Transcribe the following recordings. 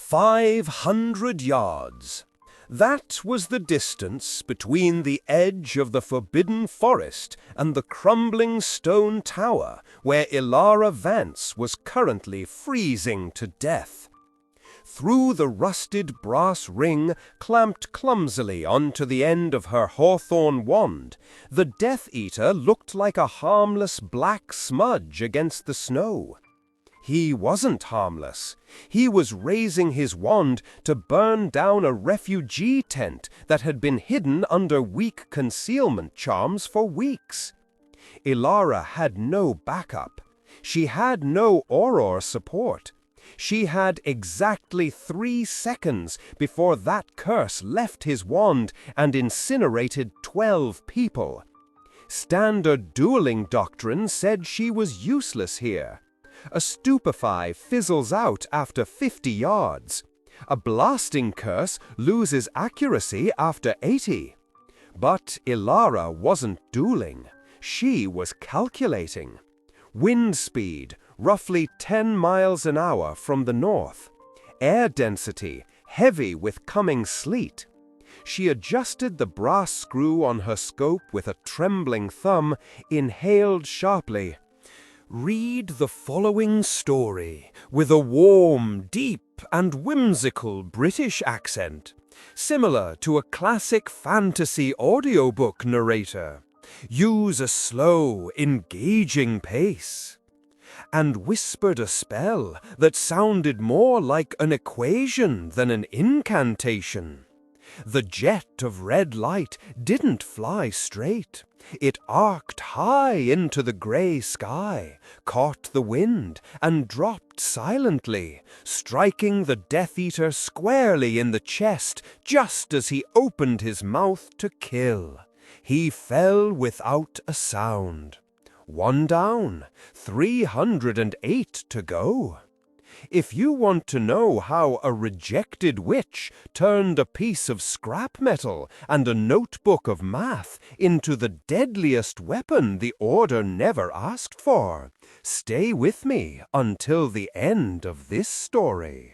500 yards. That was the distance between the edge of the Forbidden Forest and the crumbling stone tower where Ilara Vance was currently freezing to death. Through the rusted brass ring clamped clumsily onto the end of her hawthorn wand, the Death Eater looked like a harmless black smudge against the snow. He wasn't harmless. He was raising his wand to burn down a refugee tent that had been hidden under weak concealment charms for weeks. Ilara had no backup. She had no auror support. She had exactly 3 seconds before that curse left his wand and incinerated 12 people. Standard dueling doctrine said she was useless here. A stupefy fizzles out after 50 yards. A blasting curse loses accuracy after 80. But Ilara wasn't dueling. She was calculating. Wind speed, roughly 10 miles an hour from the north. Air density, heavy with coming sleet. She adjusted the brass screw on her scope with a trembling thumb, inhaled sharply. Read the following story with a warm, deep, and whimsical British accent, similar to a classic fantasy audiobook narrator. Use a slow, engaging pace. And whispered a spell that sounded more like an equation than an incantation. The jet of red light didn't fly straight. It arced high into the grey sky, caught the wind, and dropped silently, striking the Death Eater squarely in the chest just as he opened his mouth to kill. He fell without a sound. 1 down, 308 to go. If you want to know how a rejected witch turned a piece of scrap metal and a notebook of math into the deadliest weapon the Order never asked for, stay with me until the end of this story.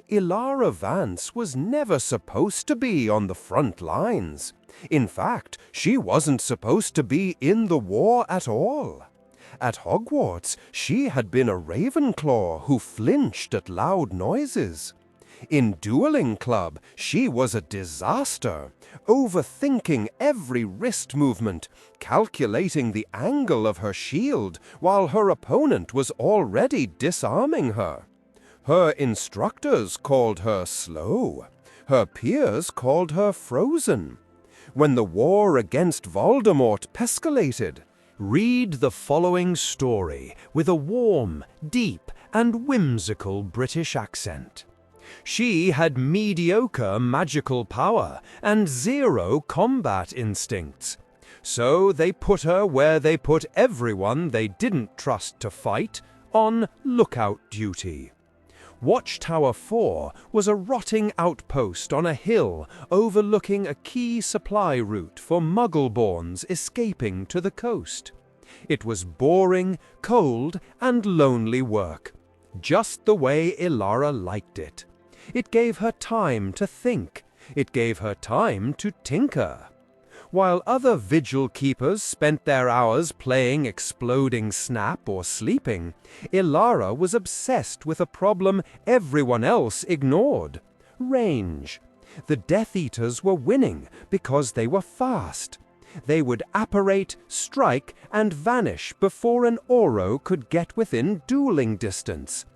Ilara Vance was never supposed to be on the front lines. In fact, she wasn't supposed to be in the war at all. At Hogwarts, she had been a Ravenclaw who flinched at loud noises. In Dueling Club, she was a disaster, overthinking every wrist movement, calculating the angle of her shield while her opponent was already disarming her. Her instructors called her slow. Her peers called her frozen. When the war against Voldemort escalated, read the following story with a warm, deep, and whimsical British accent. She had mediocre magical power and 0 combat instincts. So they put her where they put everyone they didn't trust to fight, on lookout duty. Watchtower 4 was a rotting outpost on a hill overlooking a key supply route for Muggleborns escaping to the coast. It was boring, cold, and lonely work, just the way Ilara liked it. It gave her time to think. It gave her time to tinker. While other vigil keepers spent their hours playing Exploding Snap or sleeping, Ilara was obsessed with a problem everyone else ignored: range. The Death Eaters were winning because they were fast. They would apparate, strike, and vanish before an Auro could get within dueling distance.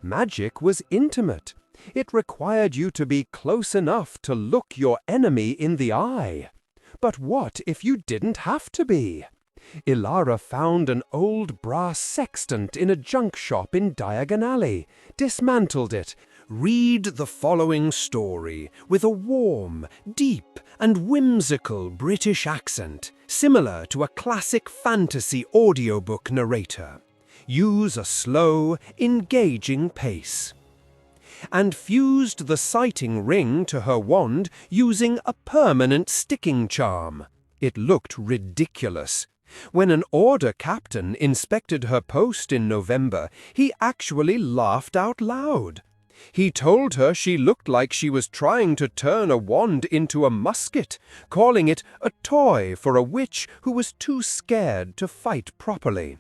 Magic was intimate. It required you to be close enough to look your enemy in the eye. But what if you didn't have to be? Ilara found an old brass sextant in a junk shop in Diagon Alley, dismantled it. Read the following story with a warm, deep, and whimsical British accent, similar to a classic fantasy audiobook narrator. Use a slow, engaging pace. And fused the sighting ring to her wand using a permanent sticking charm. It looked ridiculous. When an Order captain inspected her post in November, he actually laughed out loud. He told her she looked like she was trying to turn a wand into a musket, calling it a toy for a witch who was too scared to fight properly.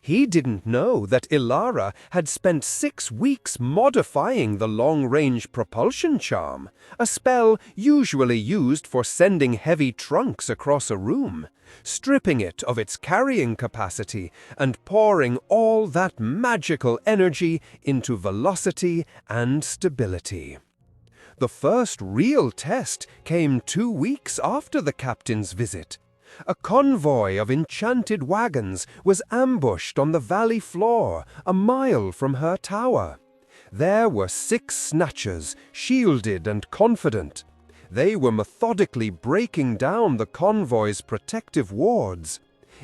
He didn't know that Ilara had spent 6 weeks modifying the long-range propulsion charm, a spell usually used for sending heavy trunks across a room, stripping it of its carrying capacity and pouring all that magical energy into velocity and stability. The first real test came 2 weeks after the captain's visit. A convoy of enchanted wagons was ambushed on the valley floor, a mile from her tower. There were 6 snatchers, shielded and confident. They were methodically breaking down the convoy's protective wards.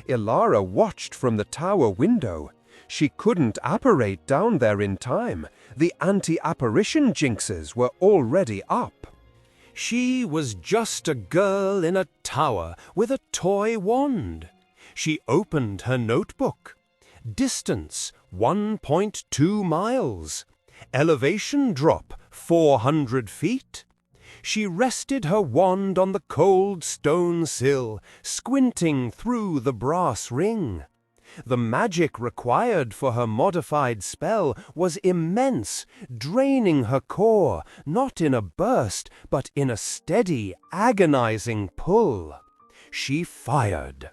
Ilara watched from the tower window. She couldn't apparate down there in time. The anti-apparition jinxes were already up. She was just a girl in a tower with a toy wand. She opened her notebook. Distance 1.2 miles. Elevation drop 400 feet. She rested her wand on the cold stone sill, squinting through the brass ring. The magic required for her modified spell was immense, draining her core, not in a burst, but in a steady, agonizing pull. She fired.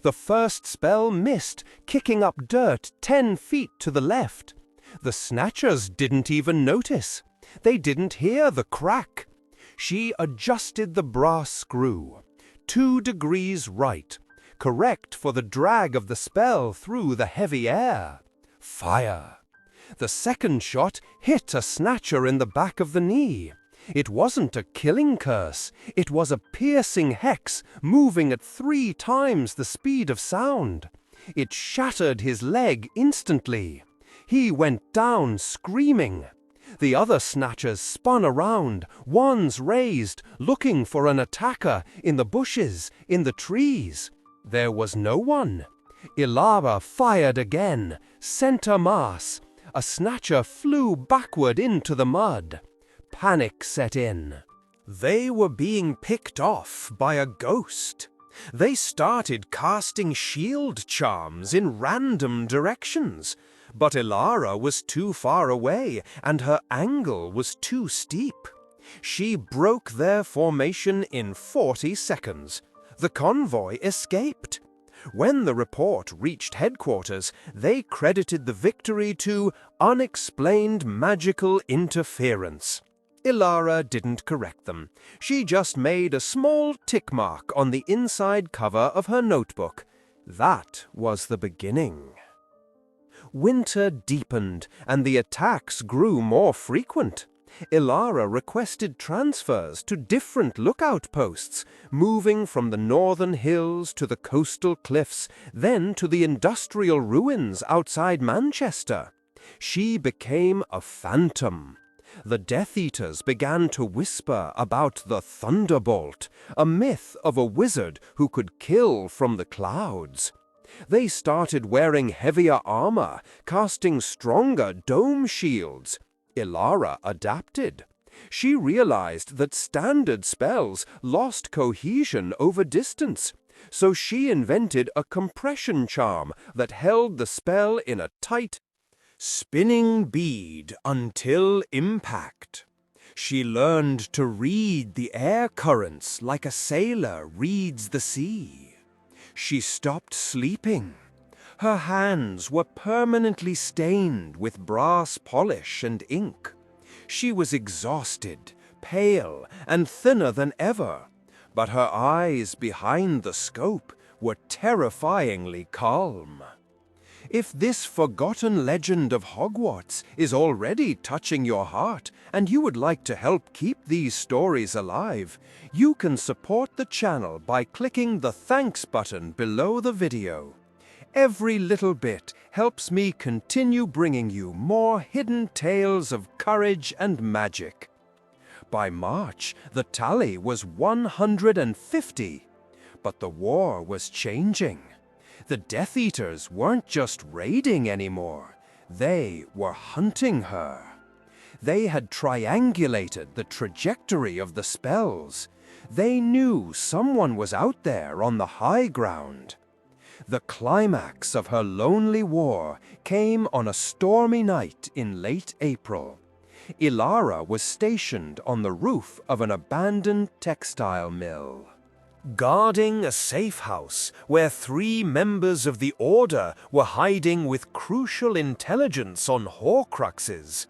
The first spell missed, kicking up dirt 10 feet to the left. The snatchers didn't even notice. They didn't hear the crack. She adjusted the brass screw. 2 degrees right. Correct for the drag of the spell through the heavy air. Fire. The second shot hit a snatcher in the back of the knee. It wasn't a killing curse. It was a piercing hex moving at 3 times the speed of sound. It shattered his leg instantly. He went down screaming. The other snatchers spun around, wands raised, looking for an attacker in the bushes, in the trees. There was no one. Ilara fired again, center mass. A snatcher flew backward into the mud. Panic set in. They were being picked off by a ghost. They started casting shield charms in random directions. But Ilara was too far away, and her angle was too steep. She broke their formation in 40 seconds. The convoy escaped. When the report reached headquarters, they credited the victory to unexplained magical interference. Ilara didn't correct them. She just made a small tick mark on the inside cover of her notebook. That was the beginning. Winter deepened, and the attacks grew more frequent. Ilara requested transfers to different lookout posts, moving from the northern hills to the coastal cliffs, then to the industrial ruins outside Manchester. She became a phantom. The Death Eaters began to whisper about the Thunderbolt, a myth of a wizard who could kill from the clouds. They started wearing heavier armor, casting stronger dome shields. Ilara adapted. She realized that standard spells lost cohesion over distance, so she invented a compression charm that held the spell in a tight, spinning bead until impact. She learned to read the air currents like a sailor reads the sea. She stopped sleeping. Her hands were permanently stained with brass polish and ink. She was exhausted, pale, and thinner than ever, but her eyes behind the scope were terrifyingly calm. If this forgotten legend of Hogwarts is already touching your heart and you would like to help keep these stories alive, you can support the channel by clicking the thanks button below the video. Every little bit helps me continue bringing you more hidden tales of courage and magic. By March, the tally was 150, but the war was changing. The Death Eaters weren't just raiding anymore, they were hunting her. They had triangulated the trajectory of the spells. They knew someone was out there on the high ground. The climax of her lonely war came on a stormy night in late April. Ilara was stationed on the roof of an abandoned textile mill, guarding a safe house where 3 members of the Order were hiding with crucial intelligence on Horcruxes.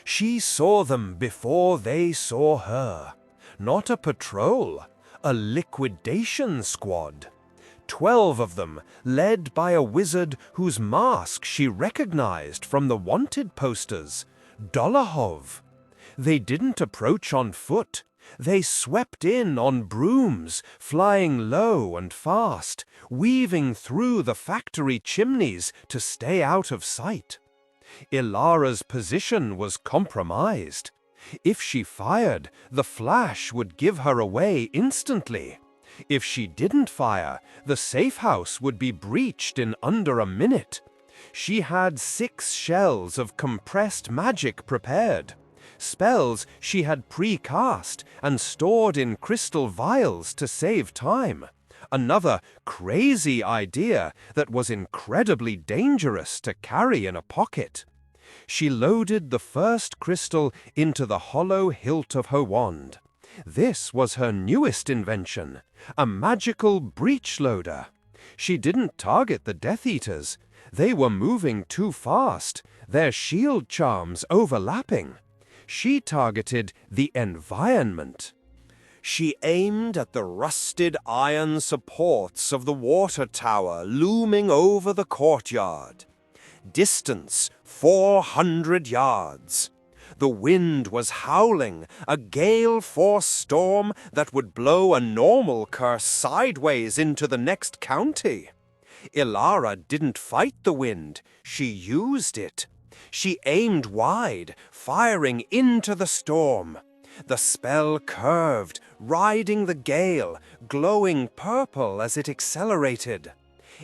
She saw them before they saw her. Not a patrol, a liquidation squad. 12 of them, led by a wizard whose mask she recognized from the wanted posters, Dolohov. They didn't approach on foot. They swept in on brooms, flying low and fast, weaving through the factory chimneys to stay out of sight. Ilara's position was compromised. If she fired, the flash would give her away instantly. If she didn't fire, the safe house would be breached in under a minute. She had 6 shells of compressed magic prepared. Spells she had pre-cast and stored in crystal vials to save time. Another crazy idea that was incredibly dangerous to carry in a pocket. She loaded the first crystal into the hollow hilt of her wand. This was her newest invention, a magical breech loader. She didn't target the Death Eaters. They were moving too fast, their shield charms overlapping. She targeted the environment. She aimed at the rusted iron supports of the water tower looming over the courtyard. Distance 400 yards. The wind was howling, a gale-force storm that would blow a normal curse sideways into the next county. Ilara didn't fight the wind, she used it. She aimed wide, firing into the storm. The spell curved, riding the gale, glowing purple as it accelerated.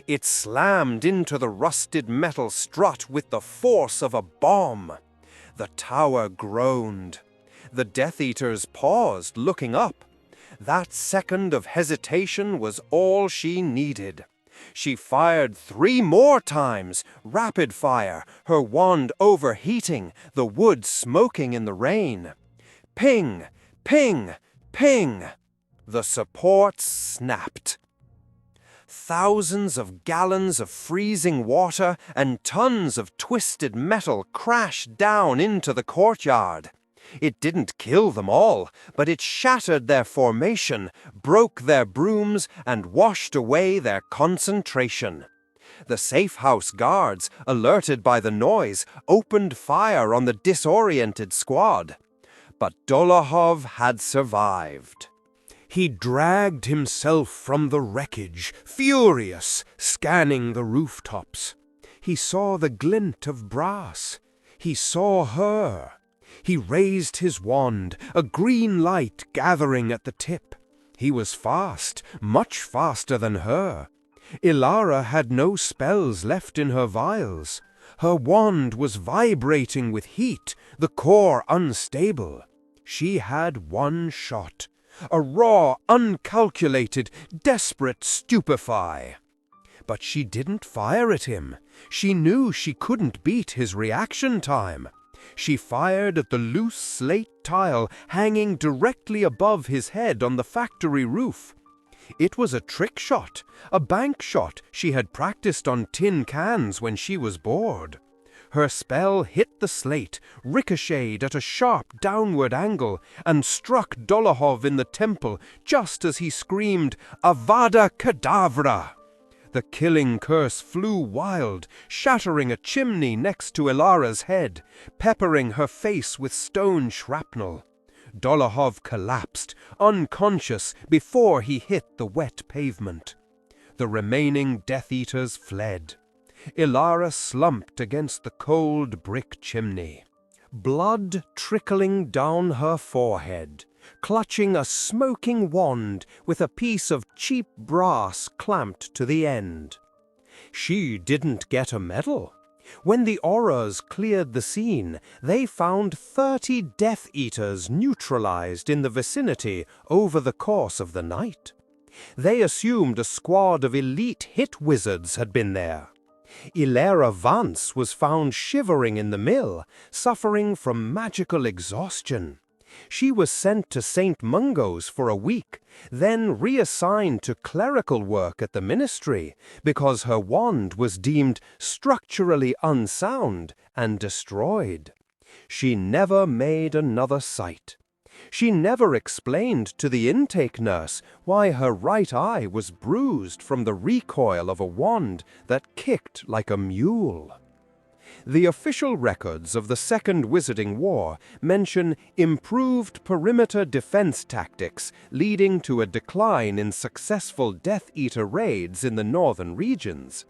It slammed into the rusted metal strut with the force of a bomb. The tower groaned. The Death Eaters paused, looking up. That second of hesitation was all she needed. She fired 3 more times, rapid fire, her wand overheating, the wood smoking in the rain. Ping, ping, ping. The supports snapped. Thousands of gallons of freezing water and tons of twisted metal crashed down into the courtyard. It didn't kill them all, but it shattered their formation, broke their brooms, and washed away their concentration. The safe house guards, alerted by the noise, opened fire on the disoriented squad. But Dolohov had survived. He dragged himself from the wreckage, furious, scanning the rooftops. He saw the glint of brass. He saw her. He raised his wand, a green light gathering at the tip. He was fast, much faster than her. Ilara had no spells left in her vials. Her wand was vibrating with heat, the core unstable. She had one shot. A raw, uncalculated, desperate stupefy. But she didn't fire at him. She knew she couldn't beat his reaction time. She fired at the loose slate tile hanging directly above his head on the factory roof. It was a trick shot, a bank shot she had practiced on tin cans when she was bored. Her spell hit the slate, ricocheted at a sharp downward angle, and struck Dolohov in the temple just as he screamed, "Avada Kedavra!" The killing curse flew wild, shattering a chimney next to Ilara's head, peppering her face with stone shrapnel. Dolohov collapsed, unconscious, before he hit the wet pavement. The remaining Death Eaters fled. Ilara slumped against the cold brick chimney, blood trickling down her forehead, clutching a smoking wand with a piece of cheap brass clamped to the end. She didn't get a medal. When the Aurors cleared the scene, they found 30 Death Eaters neutralized in the vicinity over the course of the night. They assumed a squad of elite hit wizards had been there. Ilara Vance was found shivering in the mill, suffering from magical exhaustion. She was sent to St. Mungo's for a week, then reassigned to clerical work at the ministry because her wand was deemed structurally unsound and destroyed. She never made another sight. She never explained to the intake nurse why her right eye was bruised from the recoil of a wand that kicked like a mule. The official records of the Second Wizarding War mention improved perimeter defense tactics leading to a decline in successful Death Eater raids in the northern regions.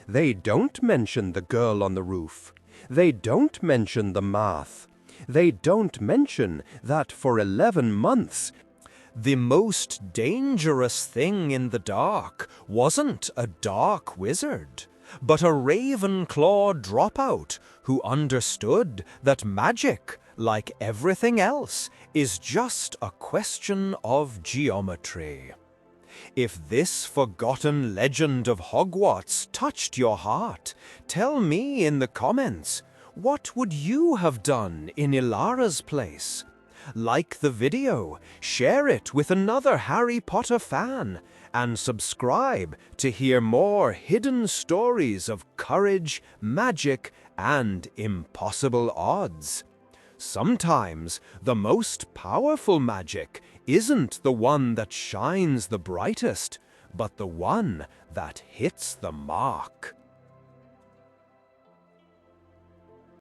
They don't mention the girl on the roof. They don't mention the math. They don't mention that for 11 months, the most dangerous thing in the dark wasn't a dark wizard, but a Ravenclaw dropout who understood that magic, like everything else, is just a question of geometry. If this forgotten legend of Hogwarts touched your heart, tell me in the comments, what would you have done in Ilara's place? Like the video, share it with another Harry Potter fan, and subscribe to hear more hidden stories of courage, magic, and impossible odds. Sometimes the most powerful magic isn't the one that shines the brightest, but the one that hits the mark.